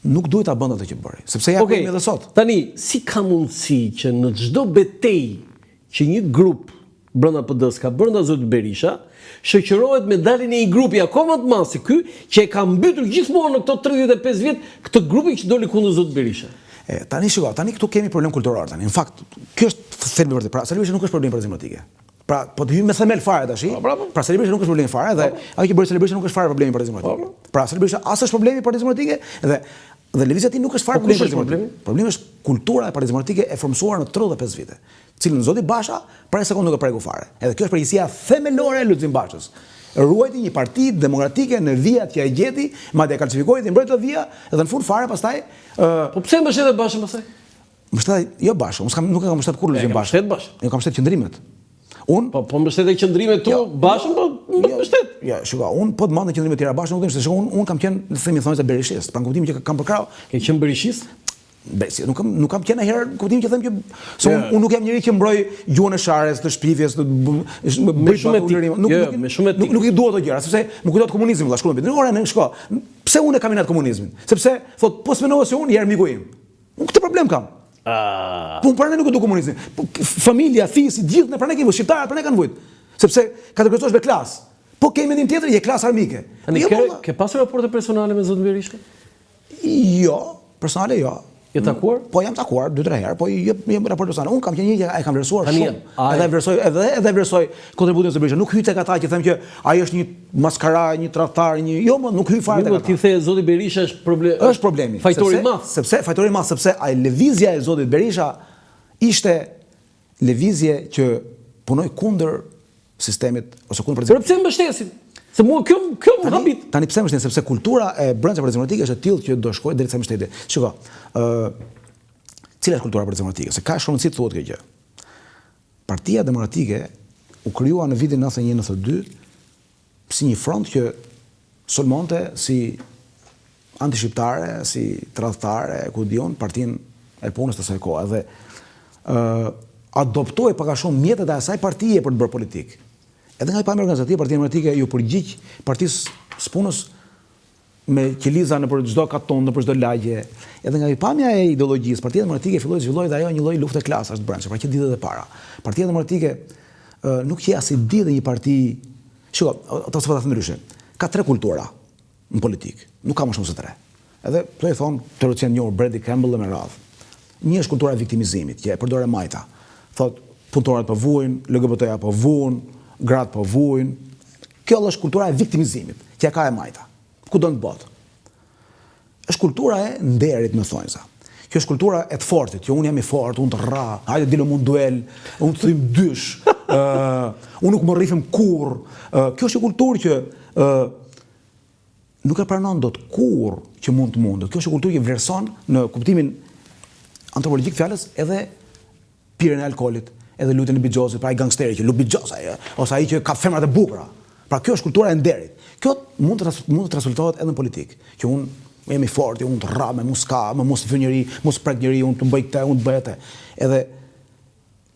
nuk duhet ta bënd atë që bëri, sepse ja kemi edhe sot. Tani, si ka mundësi që në çdo betejë që një grup brenda PD-s ka brenda zotit Berisha, shoqërohet me daljen e një grupi akoma të madh se ky, që e ka mbytur gjithmonë në këto 35 vjet këtë grupi që doli kundër zotit Berisha. Tani shiko, tani këtu kemi problem kulturor tani. Në fakt, kjo është thelbi vërtet. Pra, Sali Berisha nuk është problem parazitike. Pra, po të hyjmë me themel fare tash. Pra, Sali Berisha nuk është problem fare dhe ajo që bëri Sali Berisha nuk është fare problemi parazitike. Pra, Sali Berisha as është problemi parazitike dhe lëvizja e tij nuk është fare problemi. Problemi është kultura e Partisë Demokratike e formsuar në 35 vite, cilën zoti Basha para sekondë nuk e preku fare. Edhe kjo është përgjegjësia themelore e Lulzim Bashës. Ruajti një parti demokratike në vijat që e gjeti, madje e kalcifikoi dhe mbrojtë vija dhe në fund fare pastaj po pse mbështetet Bashën pastaj? Mbështet jo Bashën, nuk e kam mbështet kur Lulzim Bashën. Jo kam mbështet qendrimet. Po mbështetet qendrimet tu Bashën, po mbështet. Jo, shiko, un po të mande qendrimet tjera Bashën, nuk them se un kam qenë, themi thonë se berishist, pra kuptimin që kam përkrau. Ke qenë berishist? Besi, nuk kam qenë herë kuptimin që them që se un nuk jam njëri që mbroj gjuhën e sharës, të shpifjes, të me shumë etik. Nuk i dua ato gjëra, sepse më kujtohet komunizmi, vëlla, shkruaj. Ora shko. Pse unë kam inat komunizmin? Sepse thot, po s'mendova se unë je miku im. Unë këtë problem kam. Po unë pranë nuk e du komunizmin. Familja, fisi, gjithë ne pranë kemi shqiptarët, pranë kanë vujt. Sepse kategorizohesh me klasë. Po kemi mendim tjetër, je klasë armike. Tani ke pasur raporte personale me zotin Berisha? Jo, personale jo. Je takuar? Po jam takuar 2-3 herë, po jam raport personale. Unë kam qenë një që e kam vlerësuar shumë. Edhe vlerësoj kontributin e Berisha. Nuk hyj tek ata që them që ai është një maskara, një tradhtar, jo, nuk hyj fare tek ata. Ti the zoti Berisha është problem. Është problemi. Fajtori i madh. Fajtori i madh sepse ai lëvizja e zotit Berisha ishte lëvizje që punoi kundër sistemit ose kundër Por pse mbështesin? Se mua kjo më habit. Tani pse mbështesin? Sepse kultura e brendshme Partisë Demokratike është e tillë që do shkojë drejt sa mbështetje. Shiko, cila është kultura Partisë Demokratike? Se ka shumë rëndësi të thuhet kjo gjë. Partia Demokratike u krijua në vitin 91-92 si një front që sulmonte si antishqiptare, si tradhtare, ku diun, partinë e punës të asaj kohe dhe adoptoi pak a shumë mjetet e asaj partie për të bërë politikë. Edhe nga i pamje organizative, Partia Demokratike ju përgjigj Partisë së Punës me qeliza nëpër çdo katon, nëpër çdo lagje. Edhe nga i pamja e ideologjisë, Partia Demokratike filloi zhvilloi dhe ajo një lloj lufte klasash të brendshme, pra që ditët e para. Partia Demokratike nuk që as i di dhe një parti. Shiko, ata s'po ta them ndryshe. Ka 3 kultura në politikë, nuk ka më shumë se 3. Edhe këto i thon teorician njohur Brady Campbell dhe me radhë. Një është kultura e viktimizimit, që e përdore majta. Thot punëtorët po vujnë, LGBT-ja po vujnë, gratë po vujnë. Kjo është kultura e viktimizimit, që e ka e majta. Ku do në botë? Është kultura e nderit, më thonjë sa. Kjo është kultura e të fortit, që unë jam i fort, unë të rra, hajde dilëm unë duel, unë të thym dysh, unë nuk më rrifim kur. Kjo është një kulturë që nuk e pranon do të kur që mund të mundet. Kjo është një kulturë që vlerëson në kuptimin antropologjik fjalës edhe pirjen e alkoolit, edhe lutjen e bixhozit, pra ai gangsteri që lut bixhoz ai, ose ai që ka femrat e bukura. Pra kjo është kultura e nderit. Kjo mund të transmetohet edhe në politikë, që unë jam i fortë, unë të rra, me mos ka, me mos të fy njëri, mos prek njëri, unë të bëj këtë, unë të bëj atë. Edhe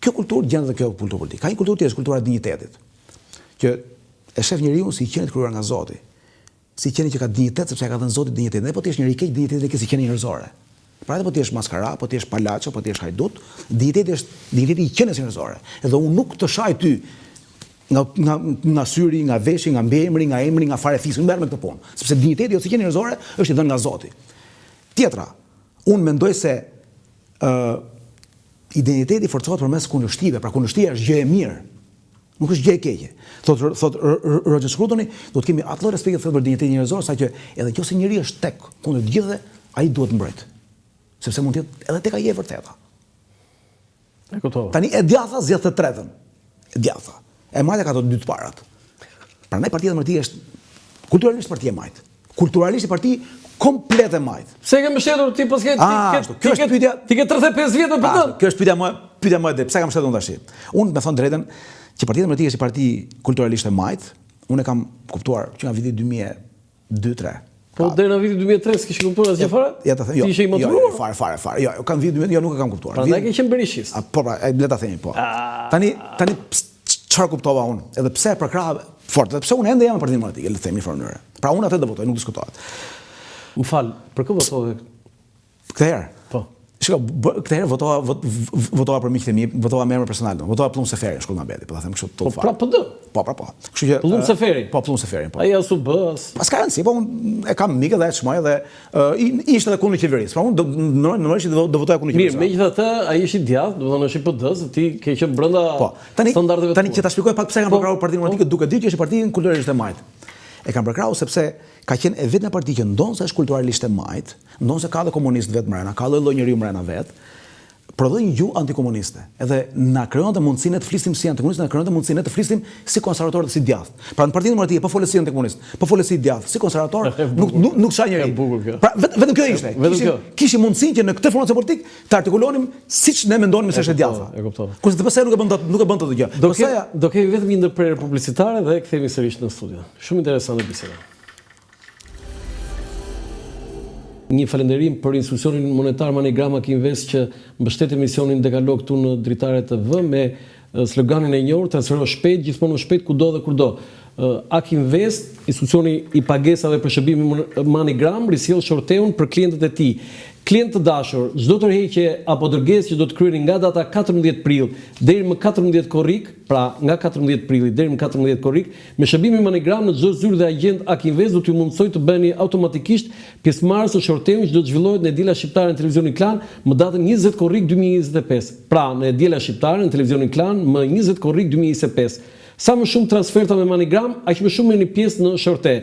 kjo kulturë gjendet dhe kjo kulturë politike. Ka një kulturë tjetër, kultura e dinjitetit, që e shef njeriu si qenë të krijuar nga Zoti, si qenë që ka dinjitet sepse ka dhënë Zoti dinjitet. Ne po ti je njëri i keq, dinjiteti ke si qenë njerëzore. Pra edhe po ti je maskara, po ti je palaço, po ti je hajdut, dinjiteti është dinjiteti i qenies njerëzore. Edhe unë nuk të shaj ty nga syri, nga veshi, nga emri, nga farefisi, unë merr me këtë punë, sepse dinjiteti ose qenia njerëzore është i dhënë nga Zoti. Tjetra, unë mendoj se identiteti forcohet përmes kundërshtive, pra kundërshtia është gjë e mirë. Nuk është gjë e keqe. Thot Roger Scrutoni, do të kemi atë lloj respekti për dinjitetin njerëzor, saqë edhe nëse njëri është tek kundër të gjithëve, ai duhet mbrojt. Sepse mund të jetë edhe tek ai e vërteta. E kuptova. Tani e djatha zgjedh të tretën. E djatha. E majta ka ato 2 të parat. Prandaj Partia Demokratike është kulturalisht parti e majt. Kulturalisht parti komplet e majt. Pse ke mbështetur ti pas ke ti ke 35 vjet në PD? Kjo është pyetja më e pse kam mbështetur unë tash. Unë me thon drejtën që Partia Demokratike është parti kulturalisht e majt, unë e kam kuptuar që nga viti 2002-2003. Po deri në vitin 2003 s'kish kuptuar asgjë fare? Ja ta them, jo. Ti ishe i motivuar? Fare. Jo, kam vit 2000, jo nuk e kam kuptuar. Prandaj ke qenë berishist. Po, le ta themi po. Tani çfarë kuptova unë? Edhe pse për krah fort, edhe pse unë ende jam në Partinë Demokratike, le të themi në mënyrë. Pra unë atë do votoj, nuk diskutohet. Më fal, për kë votove? Këtë herë. Po. Shiko, këtë herë votova për miqtë e mi, votova me emër personal, votova Plumë Seferi, shkollë Mabedi, po ta them kështu të fare. Pra PD. Po. Kështu që Plumë Seferi. Po, Plumë Seferi, po. Ai asu bës. Pas ka rëndësi, po unë e kam mikë dhe e çmoj dhe ishte edhe kundër qeverisë. Pra unë normalisht do votoja kundër qeverisë. Mirë, megjithatë ai është i djathtë, do të thonë është i PD-s, ti ke qenë brenda standardeve. Tani që ta shpjegoj pak pse kam përkrahur Partinë Demokratike, duke ditë që është parti kulturalisht e majt. E kam përkrahur sepse ka qenë e vetmja parti që ndonse është kulturalisht e majt, ndonse ka dhe komunist vetë mbrana, ka dhe lloj njeriu mbrana vet, prodhoi një gjuhë antikomuniste. Edhe na krijonte mundësinë të flisim si antikomunistë, na krijonte mundësinë të flisim si konservatorë dhe si djathtë. Pra në Partinë Demokratike po folë si antikomunist, po folë si djathtë, si konservator, nuk sa njëri. Pra vetëm kjo ishte. Kishim mundësinë që në këtë formacion politik të artikulonim siç ne mendonim se është e djathta. E kuptova. Kurse të pastaj nuk e bën të gjë. Do kemi vetëm një ndërprerje publicitare dhe kthehemi sërish në studio. Shumë interesante biseda. Një falënderim për institucionin monetar Manigrama Kinvest që mbështet emisionin Dekalog këtu në Dritare TV me sloganin e njohur transfero shpejt, gjithmonë shpejt kudo dhe kurdo. Akinvest, institucioni i pagesave për shërbimi Manigram, risjell shorteun për klientët e tij. Klient të dashur, çdo tërheqje apo dërgesë që do të kryeni nga data 14 prill deri më 14 korrik, pra nga 14 prilli deri më 14 korrik, me shërbimin Manigram në çdo zyrë dhe agjent Akinvest do t'ju mundsoj të bëheni automatikisht pjesëmarrës në shorteun që do të zhvillohet në Diela Shqiptare në televizionin Klan më datën 20 korrik 2025. Pra në Diela Shqiptare në televizionin Klan më 20 korrik 2025. Sa më shumë transferta me Manigram, aq më shumë merrni pjesë në shorte.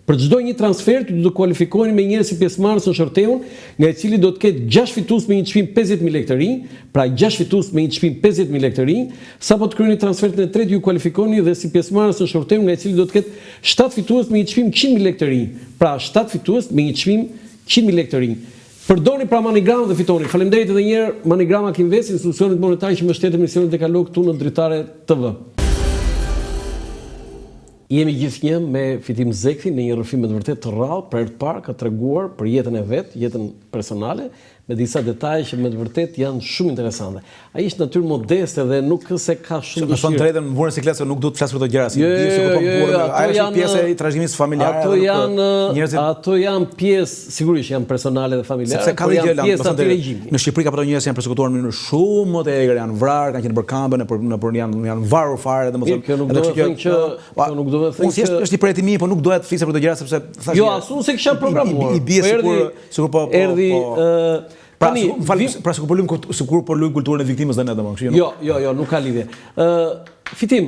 Për çdo një transfer ju do të kualifikoheni me njerëz si pjesëmarrës në shorteun, nga i cili do të ketë 6 fitues me një çmim 50000 lekë të rinj, pra 6 fitues me një çmim 50000 lekë të rinj, sapo të kryeni transferin e tretë ju kualifikoheni dhe si pjesëmarrës në shorteun, nga i cili do të ketë 7 fitues me një çmim 100000 lekë të rinj, pra 7 fitues me një çmim 100000 lekë të rinj. Përdorni pra Manigram dhe fitoni. Faleminderit edhe një herë Manigrama Kinvest, institucionit monetar që mbështet emisionin Dekalog këtu në Dritare TV. Jemi gjithnjë me Fitim Zekthi në një rrëfim me të vërtet të rrallë, për herë të parë ka treguar për jetën e vet, jetën personale, me disa detaje që me të vërtet janë shumë interesante. Ai është natyrë modeste dhe nuk se ka shumë dëshirë. Në drejtën më vjen sikletë se nuk duhet të flas për këto gjëra, si di se kupton burrë, ai është pjesë e trashëgimisë familjare. Ato janë pjesë, sigurisht janë personale dhe familjare, sepse ka por janë gjëra pjesë aty regjimi. Në Shqipëri ka ato njerëz janë përsekutuar në mënyrë shumë më të egër, janë vrarë, kanë qenë për kampën, janë varur fare, domethënë. Kjo nuk do të thënë që unë është i pretimi, po nuk doja të flisë për këto gjëra sepse thashë. Jo, asun se kisha programuar. I bie sikur po erdhi pra sikur po luajm kulturën e viktimës dhe ne domosdoshmë. Jo, nuk ka lidhje. Fitim,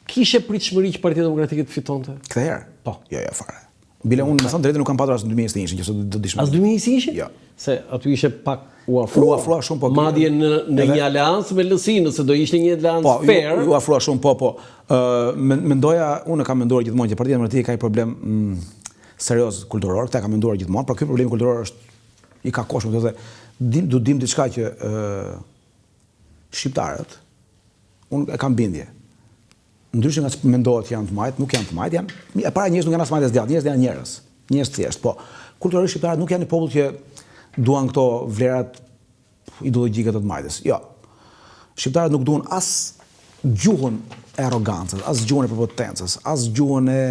kishe pritshmëri që Partia Demokratike të fitonte? Këtë herë? Po. Jo, fare. Bile unë me thënë drejtë nuk kam patur as në 2021, nëse do të dish. As 2021? Jo. Se aty ishe pak u afrua shumë, po. Madje në një aleancë me LSI, nëse do ishte një aleancë fair. Po, u afrua shumë, po. Mendoja, unë kam menduar gjithmonë që Partia Demokratike ka një problem serioz kulturor, këtë kam menduar gjithmonë, por ky problem kulturor është i ka koshëm, do të dim diçka që shqiptarët, unë e kam bindje. Ndryshe nga që mendohet janë të majt, nuk janë të majt, e para njerëz nuk janë as majt as djathtë, njerëz janë njerëz thjesht, po kulturalisht shqiptarët nuk janë një popull që duan këto vlerat ideologjike të majtës. Jo. Shqiptarët nuk duan as gjuhën e arrogancës, as gjuhën e prepotencës, as gjuhën e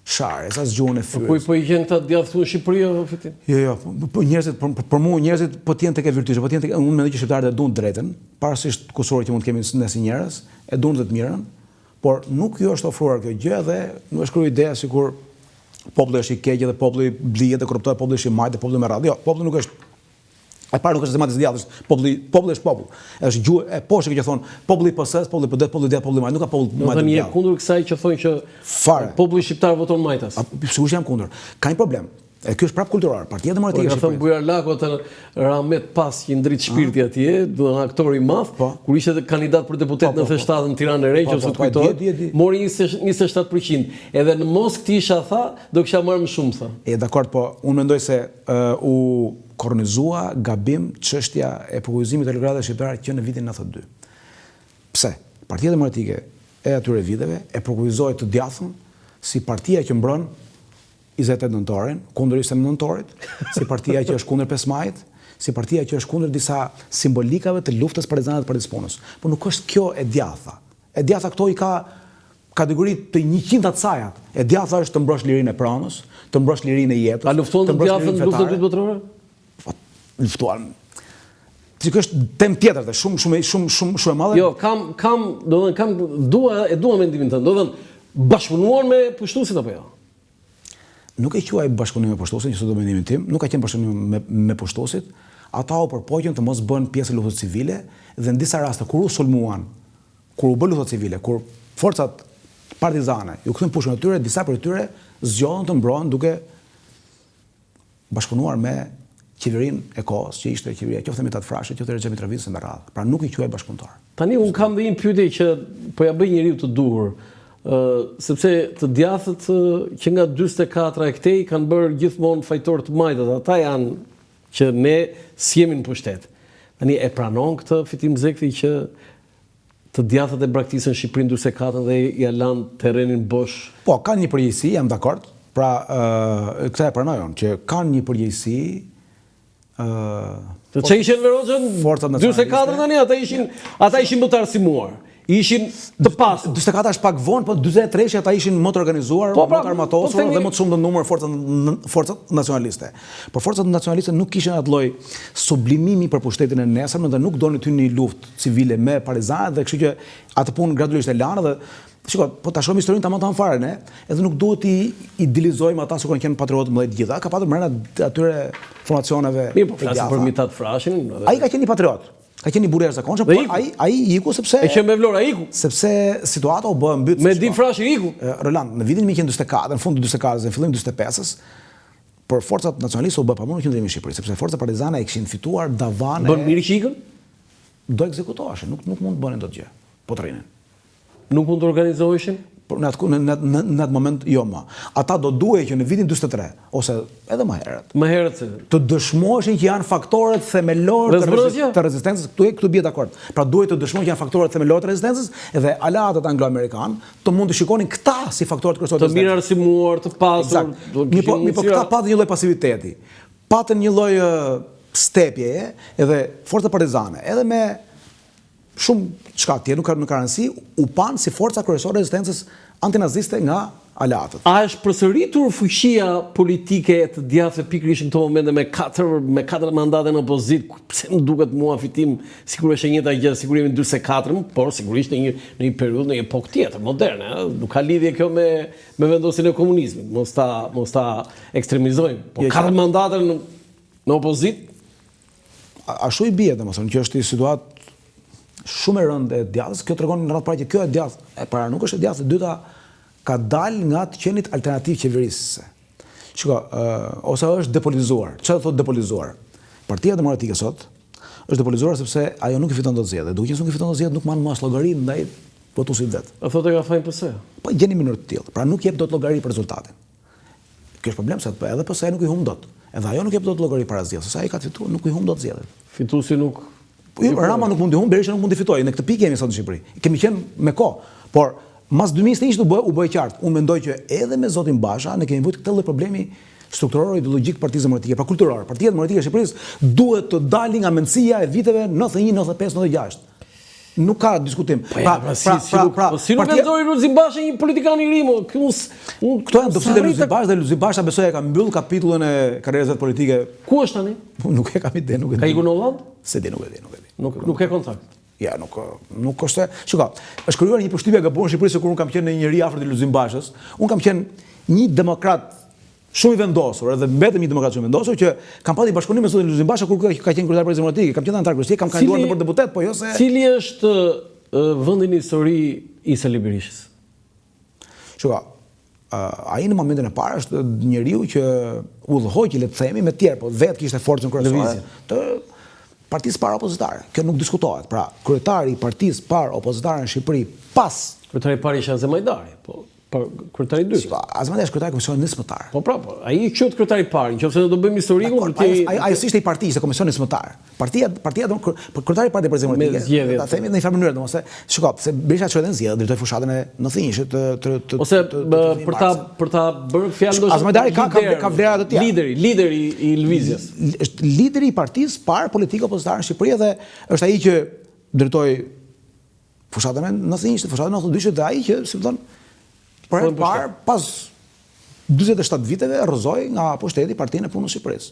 sharjes, as gjuhën e fryrës. Po i gjen këta djathtë në Shqipëri apo Fitim? Jo, njerëzit për mua njerëzit po të jenë tek e virtyshme, po të jenë tek, unë mendoj që shqiptarët e duan drejtën, pavarësisht kusurit që mund të kemi ne si njerëz, e duan të mirën, por nuk ju është ofruar kjo gjë dhe nuk është kryer ideja sikur populli është i keq dhe populli blihet dhe korruptohet, populli është i majtë, populli me radhë. Jo, populli nuk është. E para nuk është zemati i djallës, populli është popull. Është gjuhë e poshtë që thon populli i PS-s, populli i PD, populli i djathtë, populli i majtë, nuk ka popull majtë. Do të thënë kundër kësaj që thonë që populli shqiptar voton majtas. Sigurisht jam kundër. Ka një problem. E kjo është prapë kulturar. Partia Demokratike ka thënë Bujar Lako atë Rahmet Pas që ndrit shpirti atje, do të aktor i madh, kur ishte kandidat për deputet në 97 në Tiranë e Re, që sot kujtohet, mori 27%. Edhe në mos këtë isha tha, do kisha marrë më shumë tha. E dakord, po unë mendoj se u kornizua gabim çështja e propozimit të elektoratit shqiptar që në vitin 92. Pse? Partia Demokratike e atyre viteve e propozoi të djathtën si partia që mbron 28 nëntorin, kundër 29 nëntorit, si partia që është kundër 5 majit, si partia që është kundër disa simbolikave të luftës partizane të Partisë Punës. Po nuk është kjo e djatha. E djatha këto i ka kategori të 100 atësajat. E djatha është të mbrosh lirinë e pranës, të mbrosh lirinë e jetës. A lufton të djathën në luftën e dytë botërore? luftuan. Që është temë tjetër, shumë e madhe. Jo, dua mendimin tënd. Do të thënë, bashkëpunuar me pushtuesit apo jo? Nuk e quaj bashkëpunim me pushtuesit, që do mendimin tim, nuk ka qenë bashkëpunim me pushtuesit. Ata u përpoqën të mos bëhen pjesë e luftës civile dhe në disa raste kur u sulmuan, kur u bë lufta civile, kur forcat partizane ju kthyn pushën e tyre, disa prej tyre zgjodhen të mbrohen duke bashkëpunuar me qeverinë e kohës, që ishte qeveria qoftë Mitat Frashi, qoftë Recep Mitrovici me radhë. Pra nuk i quaj bashkëpunëtar. Tani un kam dhe një pyetje që po ja bëj njeriu të duhur, sepse të djathët që nga 44 e këtej kanë bërë gjithmonë fajtor të majtët, ata janë që ne s'jemi në pushtet. Tani e pranon këtë Fitim Zekthi që të djathët e braktisën Shqipërinë 44 dhe ja lanë terrenin bosh? Po, kanë një përgjegjësi, jam dakord. Pra, këtë e pranoj unë, që kanë një përgjegjësi. Të që ishin Veroxhën 44 tani, ata ishin më të arsimuar. Ishin të pasur. 44 është pak vonë, po 43 ata ishin më të organizuar, më të armatosur dhe më të shumë të numër forcat nacionaliste. Por forcat nacionaliste nuk kishin atë lloj sublimimi për pushtetin e nesërmë dhe nuk donin të hynin në luftë civile me partizanët dhe kështu që atë punë gradualisht e lanë dhe shiko, po ta shohim historinë tamam fare ne, edhe nuk duhet i idealizojmë ata se kanë qenë patriotë më të gjitha, ka patur brenda atyre formacioneve. Mirë, po flasim për Mitat Frashin. Ai ka qenë një patriot. Ka qenë një burrë jashtëzakonshëm, por ai iku sepse e qenë me Vlora iku. Sepse situata u bë mbyt. Me Di Frashi iku. Roland, në vitin 1944, në fund të 44-s, në fillim të 45-s, për forcat nacionaliste u bë pamundur qendrimi i Shqipërisë, sepse forcat partizane e kishin fituar davane. Bën mirë që ikën? Do ekzekutoheshin, nuk mund të bënin dot gjë. Po të rrinin. Nuk mund të organizoheshin? Në atë moment jo më. Ata do duhej që në vitin 43 ose edhe më herët. Më herët se të dëshmoheshin që janë faktorët themelor të rezistencës, këtu bie dakord. Pra duhet të dëshmohen që janë faktorët themelor të rezistencës dhe aleatët anglo-amerikan të mund të shikonin këta si faktorët kryesorë të rezistencës. Të mirë arsimuar, të pasur. Po këta patën një lloj pasiviteti. Patën një lloj stepjeje edhe forcat partizane, edhe me shumë çka tjetër nuk ka rëndësi, u panë si forca kryesore rezistencës antinaziste nga aleatët. A është përsëritur fuqia politike e të djathtë pikërisht në këto momente me 4 mandate në opozitë? Pse më duket mua Fitim sikur është e njëjta gjë, sikur jemi në 44, por sigurisht në një periudhë, në një epokë tjetër, moderne, nuk ka lidhje kjo me vendosjen e komunizmit. Mos ta ekstremizojmë. Po 4 mandate në opozitë? Ashtu i bie, domethënë, që është një situatë shumë e rëndë e djathtës. Kjo tregon në radhë parë që kjo e djathtë, e para nuk është e djathtë, e dyta ka dalë nga të qenit alternativë qeverisëse. Shiko, ose është depolitizuar. Çfarë thotë depolitizuar? Partia Demokratike sot është depolitizuar sepse ajo nuk i fiton dot zgjedhjet. Duke qenë se nuk i fiton dot zgjedhjet, nuk marr as llogari ndaj votuesit vet. A thotë ka fajin PS? Po gjeni mënyrë të tillë. Pra nuk jep dot llogari për rezultatin. Ky është problem se edhe PS nuk i humb dot. Edhe ajo nuk jep dot llogari para zgjedhjes, se ai ka fituar, nuk i humb dot zgjedhjet. Fituesi nuk Rama nuk mund të humbë, Berisha nuk mund të fitojë. Në këtë pikë jemi sot në Shqipëri. Kemi qenë me kohë, por mas 2021 u bë qartë. Unë mendoj që edhe me zotin Basha ne kemi vujt këtë lloj problemi strukturor ideologjik Partisë Demokratike, pra kulturor. Partia Demokratike e Shqipërisë duhet të dalë nga mendësia e viteve 91, 95, 96. Nuk ka diskutim. Si nuk vendoi Lulzim Basha një politikan i ri, këto janë dobësitë e Lulzim Basha dhe Lulzim Basha besoj ka mbyll kapitullin e karrierës vet politike. Ku është tani? Nuk e kam ide, nuk e di. Ka ikur në Holland? Se di, nuk e di. Nuk e kontakt. Ja, nuk është. Shiko, është krijuar një përshtypje gabuar në Shqipëri se kur unë kam qenë në një njerëz afër të Lulzim Bashës, unë kam qenë një demokrat shumë i vendosur, edhe mbetem një demokrat shumë i vendosur që kam pasur bashkëpunim me zotin Lulzim Basha kur ka qenë kryetar Partisë Demokratike, kam qenë antar kryesor, kam kandiduar në për deputet, po jo se. Cili është vendi në histori i Sali Berishës? Shiko, ai në momentin e parë është njeriu që udhëhoqi, le të themi, me tjerë, po vetë kishte forcën kryesore të Partisë parë opozitare. Kjo nuk diskutohet. Pra, kryetari i Partisë parë opozitare në Shqipëri pas kryetari i parë ishte Azem Hajdari, po kryetari i dytë. Azem Hajdari është kryetari i komisionit nismëtar. Po, ai quhet kryetari i parë, nëse ne do bëjmë historikun, ai ishte i partisë, ishte komisioni nismëtar. Partia kryetari i Partisë Demokratike. Ta themi në një farë mënyrë, domosdoshmë, shiko, se Berisha çoi në zgjedhje, drejtoi fushatën e 91-shit të ose për ta bërë fjalë ndoshta. Azem Hajdari ka vlera të tjera. Lideri i lëvizjes. Është lideri i Partisë parë politike opozitare në Shqipëri dhe është ai që drejtoi fushatën e 91-shit, fushatën e 92-shit dhe ai që, si më thon, pas 47 viteve rrëzoi nga pushteti Partinë e Punës së Shqipërisë.